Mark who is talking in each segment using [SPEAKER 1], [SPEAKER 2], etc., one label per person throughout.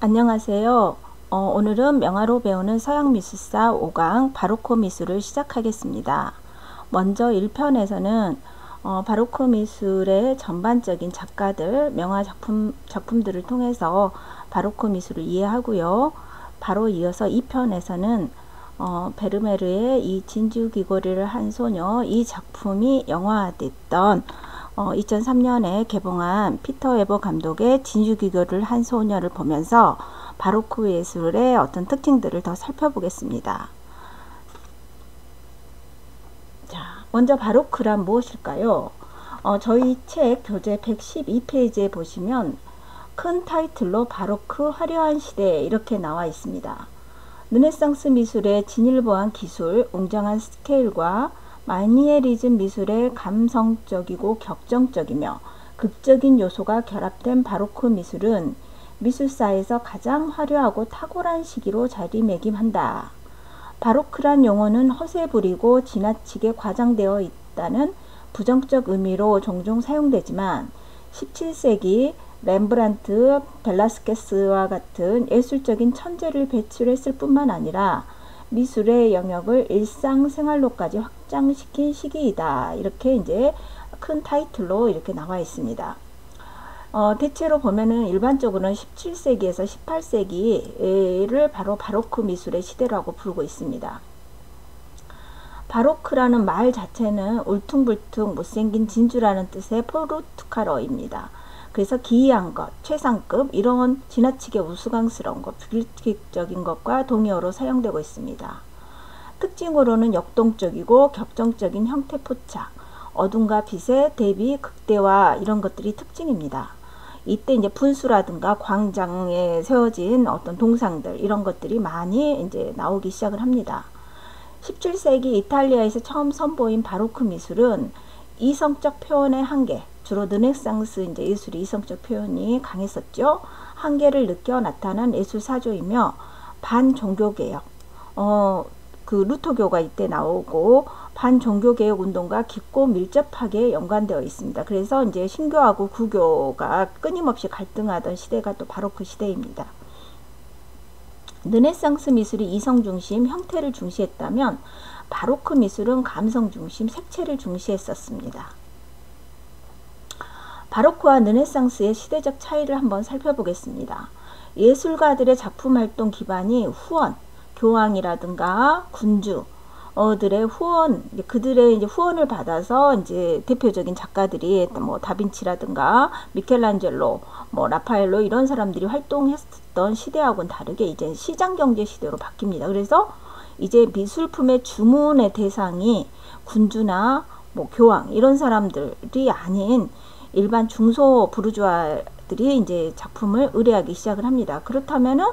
[SPEAKER 1] 안녕하세요. 오늘은 명화로 배우는 서양미술사 5강 바로크 미술을 시작하겠습니다. 먼저 1편에서는 바로크 미술의 전반적인 작가들, 명화 작품들을 통해서 바로크 미술을 이해하고요. 바로 이어서 2편에서는 베르메르의 이 진주 귀걸이를 한 소녀, 이 작품이 영화화됐던 2003년에 개봉한 피터 웨버 감독의 진주 귀걸이를 한 소녀를 보면서 바로크 예술의 어떤 특징들을 더 살펴보겠습니다. 자, 먼저 바로크란 무엇일까요? 저희 책 교재 112페이지에 보시면 큰 타이틀로 바로크 화려한 시대 이렇게 나와 있습니다. 르네상스 미술의 진일보한 기술, 웅장한 스케일과 마니에리즘 미술의 감성적이고 격정적이며 극적인 요소가 결합된 바로크 미술은 미술사에서 가장 화려하고 탁월한 시기로 자리매김한다. 바로크란 용어는 허세 부리고 지나치게 과장되어 있다는 부정적 의미로 종종 사용되지만 17세기 렘브란트, 벨라스케스와 같은 예술적인 천재를 배출했을 뿐만 아니라 미술의 영역을 일상생활로까지 확장시킨 시기이다. 이렇게 이제 큰 타이틀로 이렇게 나와 있습니다. 대체로 보면은 일반적으로는 17세기에서 18세기를 바로 바로크 미술의 시대라고 부르고 있습니다. 바로크라는 말 자체는 울퉁불퉁 못생긴 진주라는 뜻의 포르투갈어입니다. 그래서 기이한 것, 최상급 이런 지나치게 우스꽝스러운 것, 불규칙적인 것과 동의어로 사용되고 있습니다. 특징으로는 역동적이고 격정적인 형태 포착, 어둠과 빛의 대비, 극대화 이런 것들이 특징입니다. 이때 이제 분수라든가 광장에 세워진 어떤 동상들 이런 것들이 많이 이제 나오기 시작을 합니다. 17세기 이탈리아에서 처음 선보인 바로크 미술은 이성적 표현의 한계, 주로 르네상스 이제 예술이 이성적 표현이 강했었죠. 한계를 느껴 나타난 예술 사조이며 반종교개혁, 그 루터교가 이때 나오고 반종교개혁 운동과 깊고 밀접하게 연관되어 있습니다. 그래서 이제 신교하고 구교가 끊임없이 갈등하던 시대가 또 바로크 시대입니다. 르네상스 미술이 이성 중심, 형태를 중시했다면 바로크 미술은 감성 중심, 색채를 중시했었습니다. 바로크와 르네상스의 시대적 차이를 한번 살펴보겠습니다. 예술가들의 작품 활동 기반이 후원, 교황이라든가 군주들의 후원, 그들의 이제 후원을 받아서 이제 대표적인 작가들이 뭐 다빈치라든가 미켈란젤로, 뭐 라파엘로 이런 사람들이 활동했던 시대하고는 다르게 이제 시장 경제 시대로 바뀝니다. 그래서 이제 미술품의 주문의 대상이 군주나 뭐 교황 이런 사람들이 아닌 일반 중소 부르주아들이 이제 작품을 의뢰하기 시작을 합니다. 그렇다면은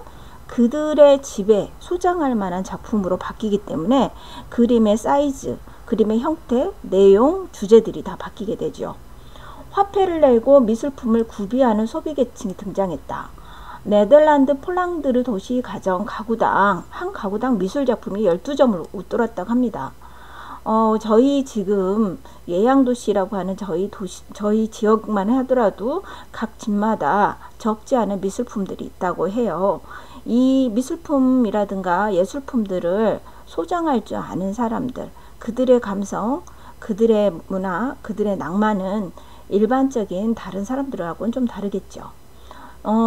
[SPEAKER 1] 그들의 집에 소장할 만한 작품으로 바뀌기 때문에 그림의 사이즈, 그림의 형태, 내용, 주제들이 다 바뀌게 되죠. 화폐를 내고 미술품을 구비하는 소비계층이 등장했다. 네덜란드 폴랑드르 도시 가정 가구당, 한 가구당 미술작품이 12점을 웃돌았다고 합니다. 저희 지금 예양도시라고 하는 저희 지역만 하더라도 각 집마다 적지 않은 미술품들이 있다고 해요. 이 미술품이라든가 예술품들을 소장할 줄 아는 사람들, 그들의 감성, 그들의 문화, 그들의 낭만은 일반적인 다른 사람들하고는 좀 다르겠죠.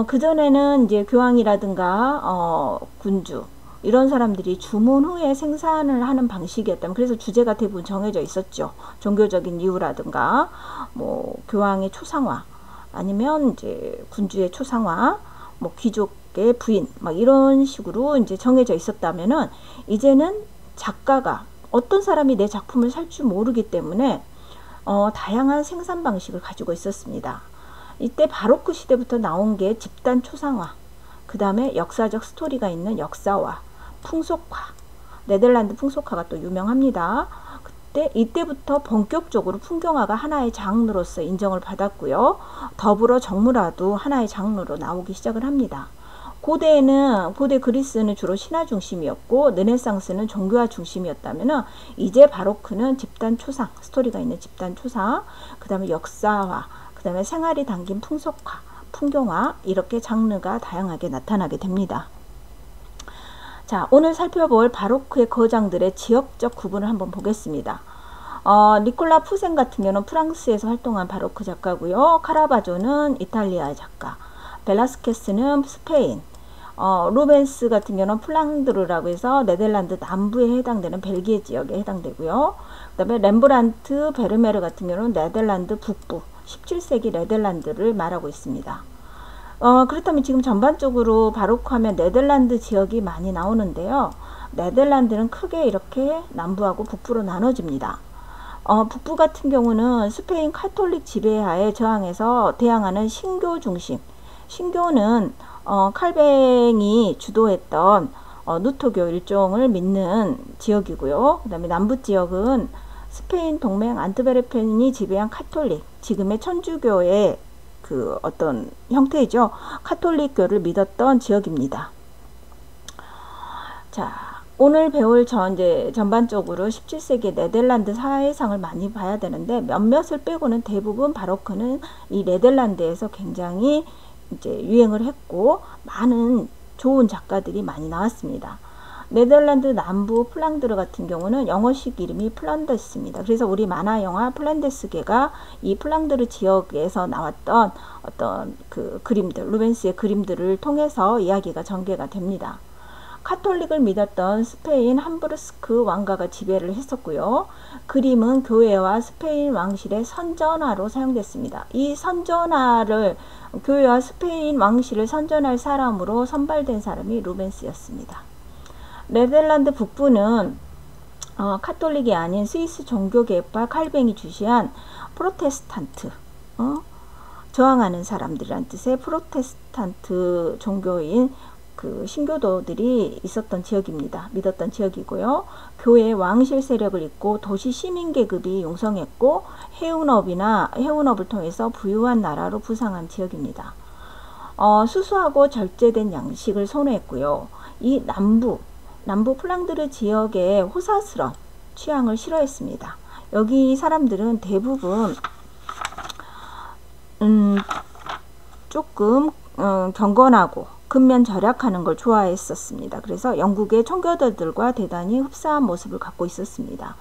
[SPEAKER 1] 그전에는 이제 교황이라든가 군주 이런 사람들이 주문 후에 생산을 하는 방식이었다면, 그래서 주제가 대부분 정해져 있었죠. 종교적인 이유라든가 뭐 교황의 초상화, 아니면 이제 군주의 초상화, 뭐 귀족의 부인, 막 이런 식으로 이제 정해져 있었다면은, 이제는 작가가 어떤 사람이 내 작품을 살 줄 모르기 때문에 다양한 생산 방식을 가지고 있었습니다. 이때 바로크 시대부터 나온 게 집단 초상화, 그 다음에 역사적 스토리가 있는 역사화, 풍속화, 네덜란드 풍속화가 또 유명합니다. 이때부터 본격적으로 풍경화가 하나의 장르로서 인정을 받았고요. 더불어 정물화도 하나의 장르로 나오기 시작을 합니다. 고대 그리스는 주로 신화 중심이었고 르네상스는 종교화 중심이었다면, 이제 바로크는 집단 초상, 스토리가 있는 집단 초상, 그 다음에 역사화, 그 다음에 생활이 담긴 풍속화, 풍경화 이렇게 장르가 다양하게 나타나게 됩니다. 자, 오늘 살펴볼 바로크의 거장들의 지역적 구분을 한번 보겠습니다. 니콜라 푸센 같은 경우는 프랑스에서 활동한 바로크 작가고요. 카라바조는 이탈리아의 작가, 벨라스케스는 스페인, 루벤스 같은 경우는 플랑드르라고 해서 네덜란드 남부에 해당되는 벨기에 지역에 해당되고요. 그 다음에 렘브란트, 베르메르 같은 경우는 네덜란드 북부, 17세기 네덜란드를 말하고 있습니다. 그렇다면 지금 전반적으로 바로크 하면 네덜란드 지역이 많이 나오는데요. 네덜란드는 크게 이렇게 남부하고 북부로 나눠집니다. 북부 같은 경우는 스페인 카톨릭 지배하에 대항하는 신교 중심, 신교는 칼뱅이 주도했던 누토교 일종을 믿는 지역이고요. 그 다음에 남부 지역은 스페인 동맹 안트베르펜이 지배한 카톨릭, 지금의 천주교의 그 어떤 형태이죠. 카톨릭교를 믿었던 지역입니다. 자, 오늘 배울 전반적으로 17세기 네덜란드 사회상을 많이 봐야 되는데 몇몇을 빼고는 대부분 바로크는 이 네덜란드에서 굉장히 이제 유행을 했고 많은 좋은 작가들이 많이 나왔습니다. 네덜란드 남부 플랑드르 같은 경우는 영어식 이름이 플란데스입니다. 그래서 우리 만화 영화 플란데스계가 이 플랑드르 지역에서 나왔던 어떤 그 그림들, 루벤스의 그림들을 통해서 이야기가 전개가 됩니다. 카톨릭을 믿었던 스페인 함부르스크 왕가가 지배를 했었고요. 그림은 교회와 스페인 왕실의 선전화로 사용됐습니다. 이 선전화를 교회와 스페인 왕실을 선전할 사람으로 선발된 사람이 루벤스였습니다. 네덜란드 북부는 카톨릭이 아닌 스위스 종교개혁파 칼뱅이 주시한 프로테스탄트, 저항하는 사람들이란 뜻의 프로테스탄트 종교인 그 신교도들이 있었던 지역입니다. 믿었던 지역이고요. 교회 왕실 세력을 잇고 도시 시민 계급이 용성했고 해운업을 통해서 부유한 나라로 부상한 지역입니다. 수수하고 절제된 양식을 선호했고요. 이 남부 플랑드르 지역의 호사스러운 취향을 싫어했습니다. 여기 사람들은 대부분 조금 경건하고 근면 절약하는 걸 좋아했었습니다. 그래서 영국의 청교도들과 대단히 흡사한 모습을 갖고 있었습니다.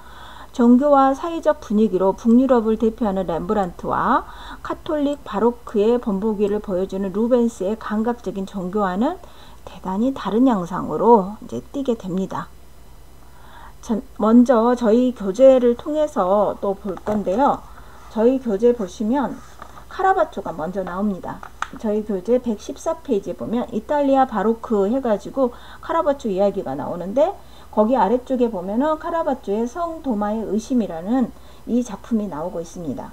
[SPEAKER 1] 종교와 사회적 분위기로 북유럽을 대표하는 렘브란트와 카톨릭 바로크의 본보기를 보여주는 루벤스의 감각적인 종교와는 대단히 다른 양상으로 이제 띄게 됩니다. 먼저 저희 교재를 통해서 또 볼 건데요. 저희 교재 보시면 카라바초가 먼저 나옵니다. 저희 교재 114페이지에 보면 이탈리아 바로크 해가지고 카라바초 이야기가 나오는데 거기 아래쪽에 보면은 카라바초의 성 도마의 의심이라는 이 작품이 나오고 있습니다.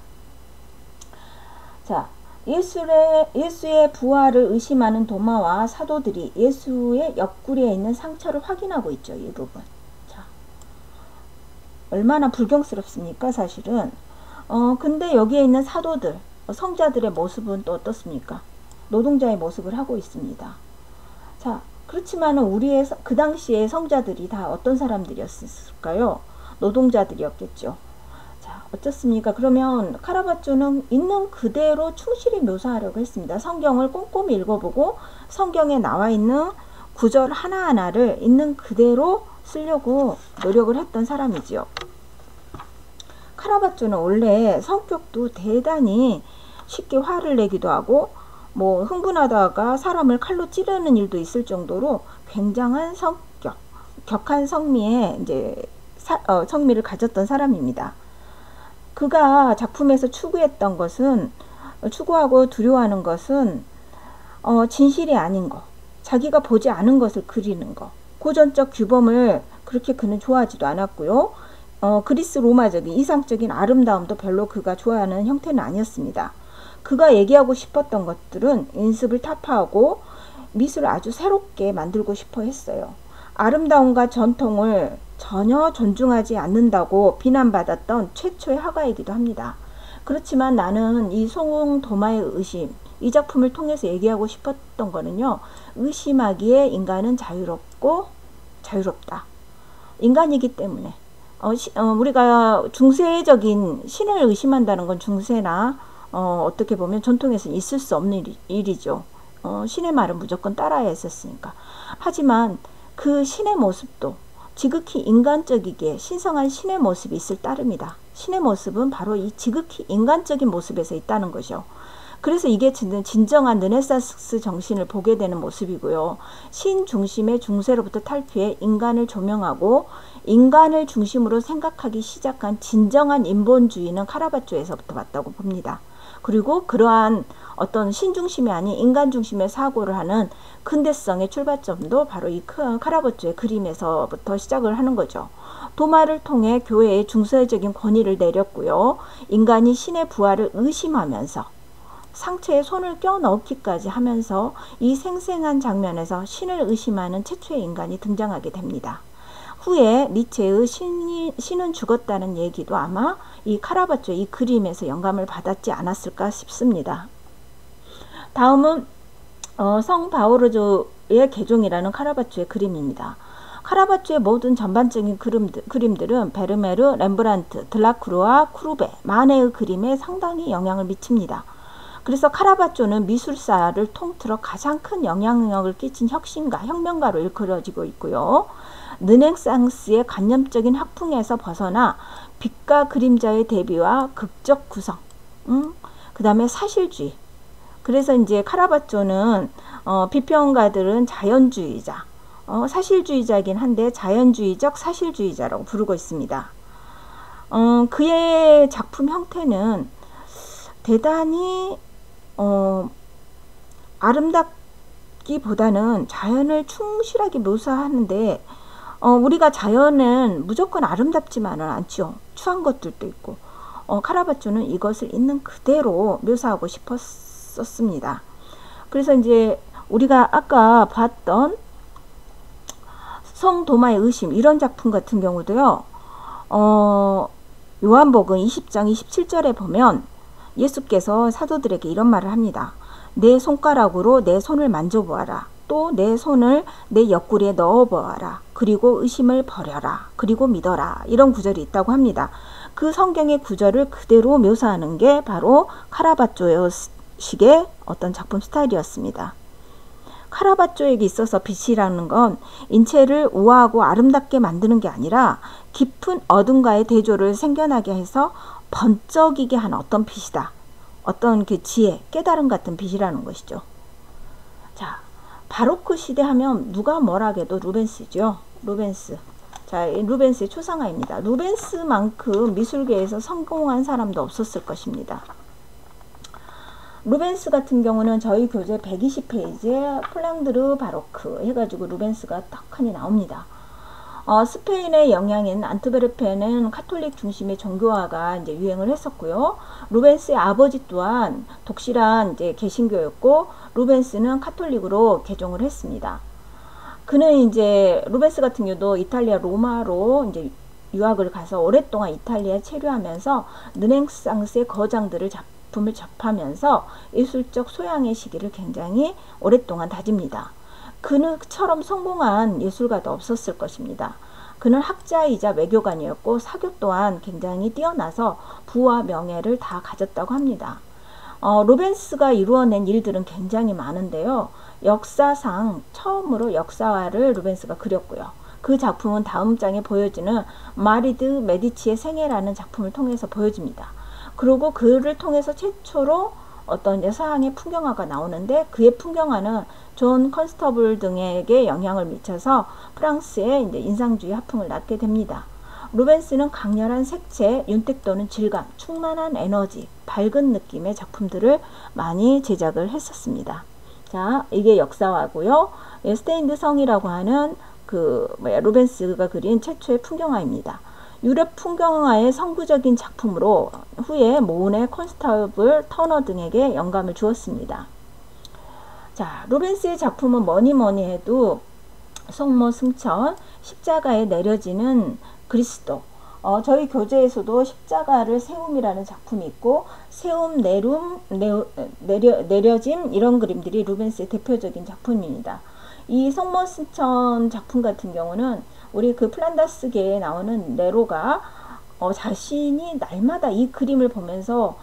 [SPEAKER 1] 자, 예수의 부활을 의심하는 도마와 사도들이 예수의 옆구리에 있는 상처를 확인하고 있죠. 이 부분. 자, 얼마나 불경스럽습니까, 사실은. 근데 여기에 있는 사도들, 성자들의 모습은 또 어떻습니까? 노동자의 모습을 하고 있습니다. 자, 그렇지만은 그 당시에 성자들이 다 어떤 사람들이었을까요? 노동자들이었겠죠. 자, 어떻습니까? 그러면 카라바초는 있는 그대로 충실히 묘사하려고 했습니다. 성경을 꼼꼼히 읽어보고 성경에 나와 있는 구절 하나하나를 있는 그대로 쓰려고 노력을 했던 사람이지요. 카라바초는 원래 성격도 대단히 쉽게 화를 내기도 하고 뭐 흥분하다가 사람을 칼로 찌르는 일도 있을 정도로 굉장한 성격, 격한 성미의 성미를 가졌던 사람입니다. 그가 작품에서 추구하고 두려워하는 것은 진실이 아닌 것, 자기가 보지 않은 것을 그리는 것, 고전적 규범을 그렇게 그는 좋아하지도 않았고요. 그리스 로마적인 이상적인 아름다움도 별로 그가 좋아하는 형태는 아니었습니다. 그가 얘기하고 싶었던 것들은 인습을 타파하고 미술을 아주 새롭게 만들고 싶어 했어요. 아름다움과 전통을 전혀 존중하지 않는다고 비난받았던 최초의 화가이기도 합니다. 그렇지만 나는 이 송도마의 의심, 이 작품을 통해서 얘기하고 싶었던 거는요. 의심하기에 인간은 자유롭다. 인간이기 때문에 우리가 중세적인 신을 의심한다는 건 중세나 어떻게 보면 전통에서는 있을 수 없는 일이죠. 신의 말은 무조건 따라야 했었으니까. 하지만 그 신의 모습도 지극히 인간적이기에 신성한 신의 모습이 있을 따름이다. 신의 모습은 바로 이 지극히 인간적인 모습에서 있다는 것이요. 그래서 이게 진정한 르네상스 정신을 보게 되는 모습이고요. 신 중심의 중세로부터 탈피해 인간을 조명하고 인간을 중심으로 생각하기 시작한 진정한 인본주의는 카라바초에서부터 왔다고 봅니다. 그리고 그러한 어떤 신중심이 아닌 인간 중심의 사고를 하는 근대성의 출발점도 바로 이 카라바초의 그림에서부터 시작을 하는 거죠. 도마를 통해 교회의 중세적인 권위를 내렸고요. 인간이 신의 부활을 의심하면서 상처에 손을 껴 넣기까지 하면서 이 생생한 장면에서 신을 의심하는 최초의 인간이 등장하게 됩니다. 후에 니체의 신은 죽었다는 얘기도 아마 이 카라바초의 이 그림에서 영감을 받았지 않았을까 싶습니다. 다음은 성 바오르조의 개종이라는 카라바초의 그림입니다. 카라바초의 모든 전반적인 그림들은 베르메르, 렘브란트, 드라쿠르와 쿠르베, 마네의 그림에 상당히 영향을 미칩니다. 그래서 카라바초는 미술사를 통틀어 가장 큰 영향력을 끼친 혁명가로 일컬어지고 있고요. 르네상스의 관념적인 학풍에서 벗어나 빛과 그림자의 대비와 극적 구성, 그 다음에 사실주의. 그래서 이제 카라바초는 비평가들은 자연주의자, 사실주의자이긴 한데 자연주의적 사실주의자라고 부르고 있습니다. 그의 작품 형태는 대단히 아름답기보다는 자연을 충실하게 묘사하는데 우리가 자연은 무조건 아름답지만은 않죠. 추한 것들도 있고 카라바초는 이것을 있는 그대로 묘사하고 싶었습니다. 그래서 이제 우리가 아까 봤던 성도마의 의심 이런 작품 같은 경우도요. 요한복음 20장 27절에 보면 예수께서 사도들에게 이런 말을 합니다. 내 손가락으로 내 손을 만져보아라. 또 내 손을 내 옆구리에 넣어보아라. 그리고 의심을 버려라. 그리고 믿어라. 이런 구절이 있다고 합니다. 그 성경의 구절을 그대로 묘사하는 게 바로 카라바초식의 어떤 작품 스타일이었습니다. 카라바초에게 있어서 빛이라는 건 인체를 우아하고 아름답게 만드는 게 아니라 깊은 어둠과의 대조를 생겨나게 해서 번쩍이게 하는 어떤 빛이다. 어떤 그 지혜, 깨달음 같은 빛이라는 것이죠. 자, 바로크 시대 하면 누가 뭐라해도 루벤스죠. 루벤스. 자, 루벤스의 초상화입니다. 루벤스만큼 미술계에서 성공한 사람도 없었을 것입니다. 루벤스 같은 경우는 저희 교재 120페이지에 플랑드르 바로크 해가지고 루벤스가 떡하니 나옵니다. 스페인의 영향인 안트베르펜은 카톨릭 중심의 종교화가 이제 유행을 했었고요. 루벤스의 아버지 또한 독실한 이제 개신교였고, 루벤스는 카톨릭으로 개종을 했습니다. 그는 이제 루벤스 같은 경우도 이탈리아 로마로 이제 유학을 가서 오랫동안 이탈리아에 체류하면서 르네상스의 거장들을 작품을 접하면서 예술적 소양의 시기를 굉장히 오랫동안 다집니다. 그처럼 성공한 예술가도 없었을 것입니다. 그는 학자이자 외교관이었고 사교 또한 굉장히 뛰어나서 부와 명예를 다 가졌다고 합니다. 루벤스가 이루어낸 일들은 굉장히 많은데요. 역사상 처음으로 역사화를 루벤스가 그렸고요. 그 작품은 다음 장에 보여지는 마리드 메디치의 생애라는 작품을 통해서 보여집니다. 그리고 그를 통해서 최초로 어떤 이제 서양의 풍경화가 나오는데, 그의 풍경화는 존 컨스터블 등에게 영향을 미쳐서 프랑스의 이제 인상주의 학풍을 낳게 됩니다. 루벤스는 강렬한 색채, 윤택도는 질감, 충만한 에너지, 밝은 느낌의 작품들을 많이 제작을 했었습니다. 자, 이게 역사화고요. 스테인드 성이라고 하는 루벤스가 그린 최초의 풍경화입니다. 유럽 풍경화의 선구적인 작품으로 후에 모네, 콘스타블, 터너 등에게 영감을 주었습니다. 자, 루벤스의 작품은 뭐니 해도 성모 승천, 십자가에 내려지는 그리스도. 저희 교재에서도 십자가를 세움이라는 작품이 있고, 세움, 내려짐 이런 그림들이 루벤스의 대표적인 작품입니다. 이 성모 승천 작품 같은 경우는 우리 그 플란다스계에 나오는 네로가 자신이 날마다 이 그림을 보면서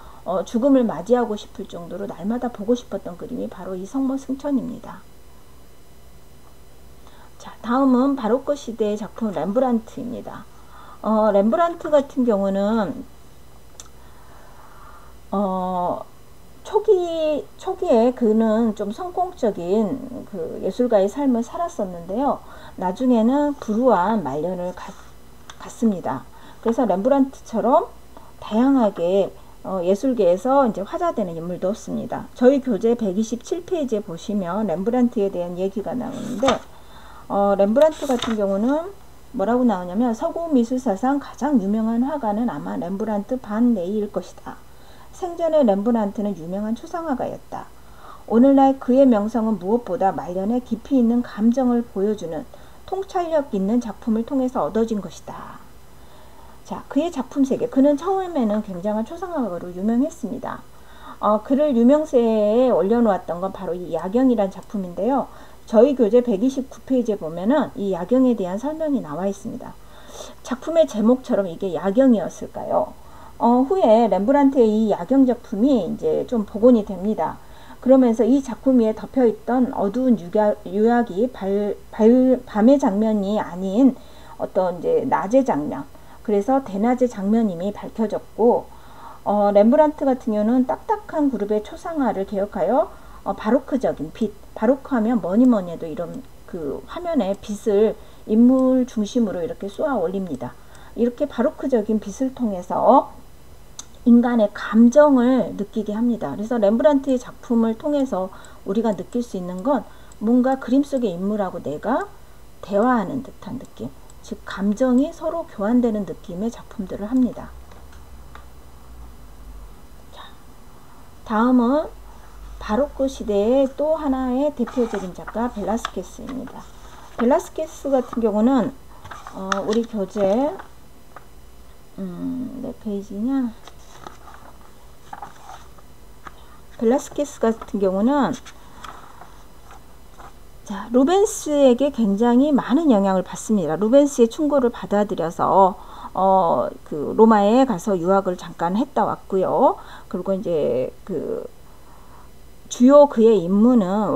[SPEAKER 1] 죽음을 맞이하고 싶을 정도로 날마다 보고 싶었던 그림이 바로 이 성모 승천입니다. 자, 다음은 바로크 시대의 작품 렘브란트입니다. 렘브란트 같은 경우는 초기에 그는 좀 성공적인 그 예술가의 삶을 살았었는데요. 나중에는 불우한 말년을 갔습니다. 그래서 렘브란트처럼 다양하게 예술계에서 이제 화자되는 인물도 없습니다. 저희 교재 127페이지에 보시면 렘브란트에 대한 얘기가 나오는데, 렘브란트 같은 경우는 뭐라고 나오냐면, 서구 미술사상 가장 유명한 화가는 아마 렘브란트 반 네이일 것이다. 생전에 렘브란트는 유명한 초상화가였다. 오늘날 그의 명성은 무엇보다 말년에 깊이 있는 감정을 보여주는 통찰력 있는 작품을 통해서 얻어진 것이다. 자, 그의 작품 세계. 그는 처음에는 굉장한 초상화가로 유명했습니다. 그를 유명세에 올려놓았던 건 바로 이 야경이란 작품인데요. 저희 교재 129페이지에 보면은 이 야경에 대한 설명이 나와 있습니다. 작품의 제목처럼 이게 야경이었을까요? 후에 렘브란트의 이 야경 작품이 이제 좀 복원이 됩니다. 그러면서 이 작품 위에 덮여있던 어두운 유약이 밤의 장면이 아닌 어떤 이제 낮의 장면, 그래서 대낮의 장면임이 밝혀졌고, 렘브란트 같은 경우는 딱딱한 그룹의 초상화를 개혁하여 바로크적인 빛, 바로크 하면 뭐니 해도 이런 그 화면에 빛을 인물 중심으로 이렇게 쏘아 올립니다. 이렇게 바로크적인 빛을 통해서 인간의 감정을 느끼게 합니다. 그래서 렘브란트의 작품을 통해서 우리가 느낄 수 있는 건 뭔가 그림 속의 인물하고 내가 대화하는 듯한 느낌, 즉 감정이 서로 교환되는 느낌의 작품들을 합니다. 자, 다음은 바로크 시대의 또 하나의 대표적인 작가 벨라스케스입니다. 벨라스케스 같은 경우는 우리 교재 몇 페이지냐? 벨라스케스 같은 경우는 자, 루벤스에게 굉장히 많은 영향을 받습니다. 루벤스의 충고를 받아들여서 그 로마에 가서 유학을 잠깐 했다 왔고요. 그리고 이제 그 주요 그의 임무는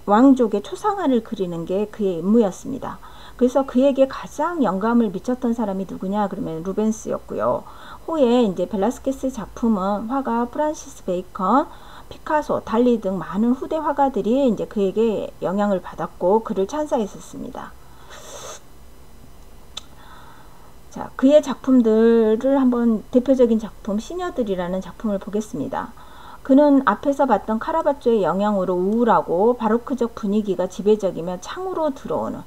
[SPEAKER 1] 왕족의 초상화를 그리는 게 그의 임무였습니다. 그래서 그에게 가장 영감을 미쳤던 사람이 누구냐 그러면 루벤스였고요. 후에 이제 벨라스케스 작품은 화가 프란시스 베이컨, 피카소, 달리 등 많은 후대 화가들이 이제 그에게 영향을 받았고 그를 찬사했었습니다. 자, 그의 작품들을 한번 대표적인 작품 시녀들이라는 작품을 보겠습니다. 그는 앞에서 봤던 카라바초의 영향으로 우울하고 바로크적 분위기가 지배적이며 창으로 들어오는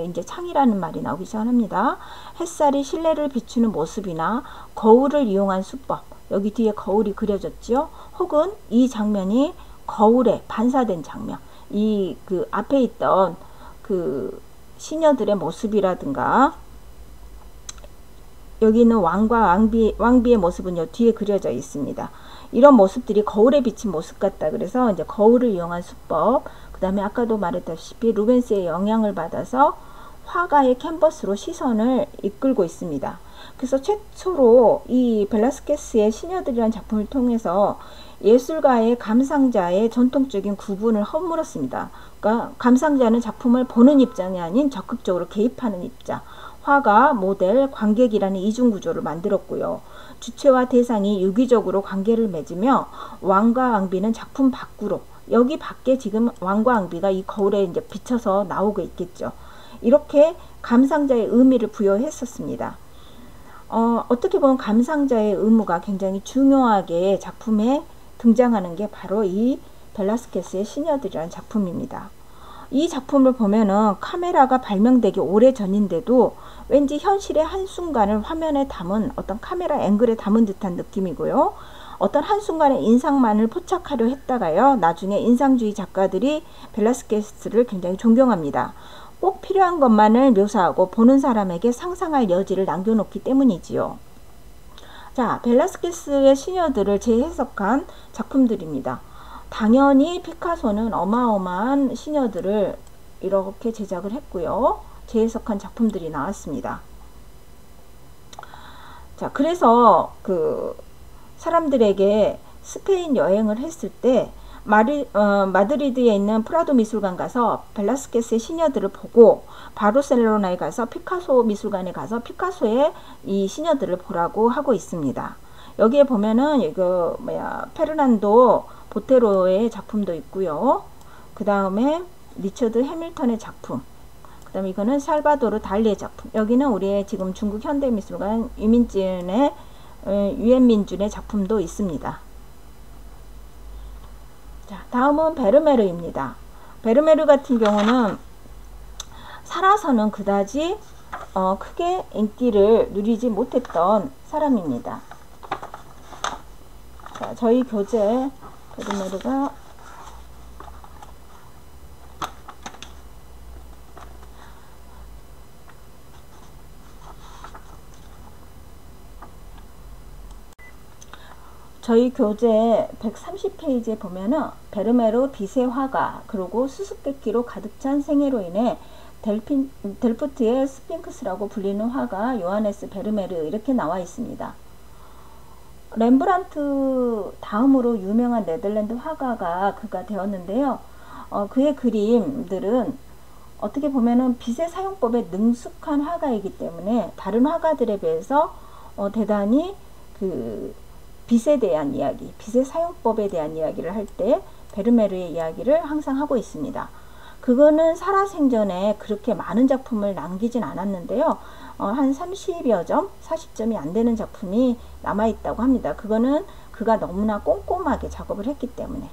[SPEAKER 1] 이제 창이라는 말이 나오기 시작합니다. 햇살이 실내를 비추는 모습이나 거울을 이용한 수법, 여기 뒤에 거울이 그려졌죠. 혹은 이 장면이 거울에 반사된 장면, 이 그 앞에 있던 그 시녀들의 모습이라든가 여기 있는 왕과 왕비의 모습은 요 뒤에 그려져 있습니다. 이런 모습들이 거울에 비친 모습 같다. 그래서 이제 거울을 이용한 수법, 그 다음에 아까도 말했다시피 루벤스의 영향을 받아서 화가의 캔버스로 시선을 이끌고 있습니다. 그래서 최초로 이 벨라스케스의 시녀들이라는 작품을 통해서 예술가의 감상자의 전통적인 구분을 허물었습니다. 그러니까 감상자는 작품을 보는 입장이 아닌 적극적으로 개입하는 입장, 화가, 모델, 관객이라는 이중구조를 만들었고요. 주체와 대상이 유기적으로 관계를 맺으며 왕과 왕비는 작품 밖으로, 여기 밖에 지금 왕과 왕비가 이 거울에 이제 비쳐서 나오고 있겠죠. 이렇게 감상자의 의미를 부여했었습니다. 어떻게 보면 감상자의 의무가 굉장히 중요하게 작품에 등장하는 게 바로 이 벨라스케스의 시녀들이라는 작품입니다. 이 작품을 보면은 카메라가 발명되기 오래 전인데도 왠지 현실의 한순간을 화면에 담은 어떤 카메라 앵글에 담은 듯한 느낌이고요. 어떤 한순간의 인상만을 포착하려 했다가요, 나중에 인상주의 작가들이 벨라스케스를 굉장히 존경합니다. 꼭 필요한 것만을 묘사하고 보는 사람에게 상상할 여지를 남겨놓기 때문이지요. 자, 벨라스케스의 시녀들을 재해석한 작품들입니다. 당연히 피카소는 어마어마한 시녀들을 이렇게 제작을 했고요. 재해석한 작품들이 나왔습니다. 자, 그래서 그 사람들에게 스페인 여행을 했을 때 마드리드에 있는 프라도 미술관 가서 벨라스케스의 시녀들을 보고 바르셀로나에 가서 피카소 미술관에 가서 피카소의 이 시녀들을 보라고 하고 있습니다. 여기에 보면은 이거 페르난도 보테로의 작품도 있고요. 그 다음에 리처드 해밀턴의 작품, 그 다음에 이거는 살바도르 달리의 작품, 여기는 우리의 지금 중국 현대미술관 유엔민준의 작품도 있습니다. 자, 다음은 베르메르입니다. 베르메르 같은 경우는 살아서는 그다지 크게 인기를 누리지 못했던 사람입니다. 자, 저희 교재 베르메르가 저희 교재 130페이지에 보면은 베르메르 빛의 화가, 그리고 수수께끼로 가득 찬 생애로 인해 델프트의 스핑크스라고 불리는 화가 요하네스 베르메르 이렇게 나와 있습니다. 렘브란트 다음으로 유명한 네덜란드 화가가 그가 되었는데요. 그의 그림들은 어떻게 보면은 빛의 사용법에 능숙한 화가이기 때문에 다른 화가들에 비해서 대단히 그 빛에 대한 이야기, 빛의 사용법에 대한 이야기를 할 때 베르메르의 이야기를 항상 하고 있습니다. 그거는 살아생전에 그렇게 많은 작품을 남기진 않았는데요. 한 30여 점, 40점이 안 되는 작품이 남아있다고 합니다. 그거는 그가 너무나 꼼꼼하게 작업을 했기 때문에.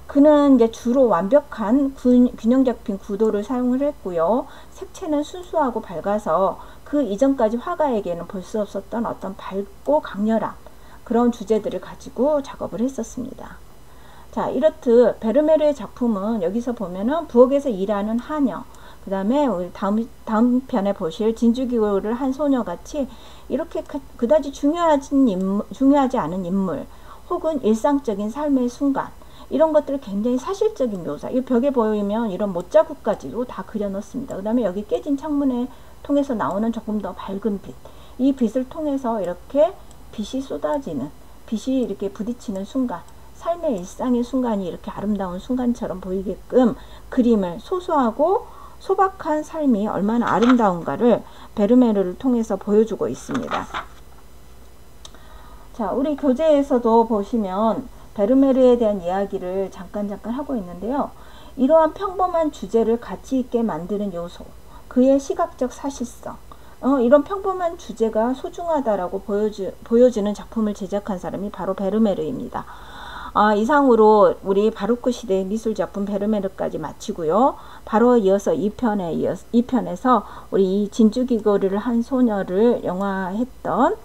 [SPEAKER 1] 그는 이제 주로 완벽한 균형 잡힌 구도를 사용을 했고요. 색채는 순수하고 밝아서 그 이전까지 화가에게는 볼 수 없었던 어떤 밝고 강렬한 그런 주제들을 가지고 작업을 했었습니다. 자, 이렇듯 베르메르의 작품은 여기서 보면은 부엌에서 일하는 하녀, 그 다음에 우리 다음 편에 보실 진주기호를 한 소녀같이 이렇게 그다지 중요하지 않은 인물 혹은 일상적인 삶의 순간, 이런 것들을 굉장히 사실적인 묘사, 이 벽에 보이면 이런 못자국까지도 다 그려놓습니다. 그 다음에 여기 깨진 창문에 통해서 나오는 조금 더 밝은 빛, 이 빛을 통해서 이렇게 빛이 쏟아지는, 빛이 이렇게 부딪히는 순간, 삶의 일상의 순간이 이렇게 아름다운 순간처럼 보이게끔 그림을, 소소하고 소박한 삶이 얼마나 아름다운가를 베르메르를 통해서 보여주고 있습니다. 자, 우리 교재에서도 보시면 베르메르에 대한 이야기를 잠깐 하고 있는데요. 이러한 평범한 주제를 가치 있게 만드는 요소, 그의 시각적 사실성, 이런 평범한 주제가 소중하다라고 보여주는 작품을 제작한 사람이 바로 베르메르입니다. 이상으로 우리 바로크 시대의 미술 작품 베르메르까지 마치고요. 바로 이어서 2편에서 우리 이 진주귀걸이를 한 소녀를 영화했던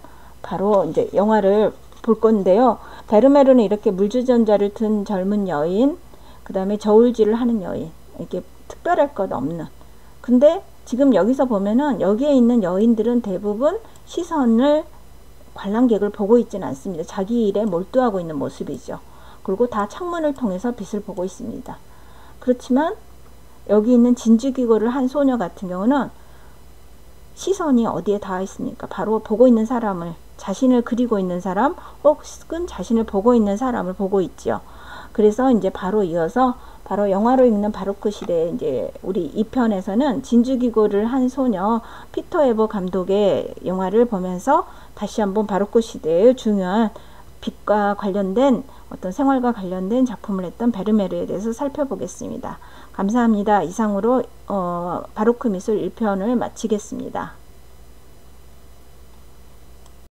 [SPEAKER 1] 바로 이제 영화를 볼 건데요. 베르메르는 이렇게 물주전자를 든 젊은 여인, 그 다음에 저울질을 하는 여인, 이렇게 특별할 것 없는. 근데 지금 여기서 보면은 여기에 있는 여인들은 대부분 시선을 관람객을 보고 있지는 않습니다. 자기 일에 몰두하고 있는 모습이죠. 그리고 다 창문을 통해서 빛을 보고 있습니다. 그렇지만 여기 있는 진주귀걸이를 한 소녀 같은 경우는 시선이 어디에 닿아 있습니까? 바로 보고 있는 사람을, 자신을 그리고 있는 사람 혹은 자신을 보고 있는 사람을 보고 있죠. 그래서 이제 바로 이어서 바로 영화로 읽는 바로크 시대 이제 우리 2편에서는 진주귀걸이를 한 소녀 피터 에버 감독의 영화를 보면서 다시 한번 바로크 시대의 중요한 빛과 관련된 어떤 생활과 관련된 작품을 했던 베르메르에 대해서 살펴보겠습니다. 감사합니다. 이상으로 바로크 미술 1편을 마치겠습니다.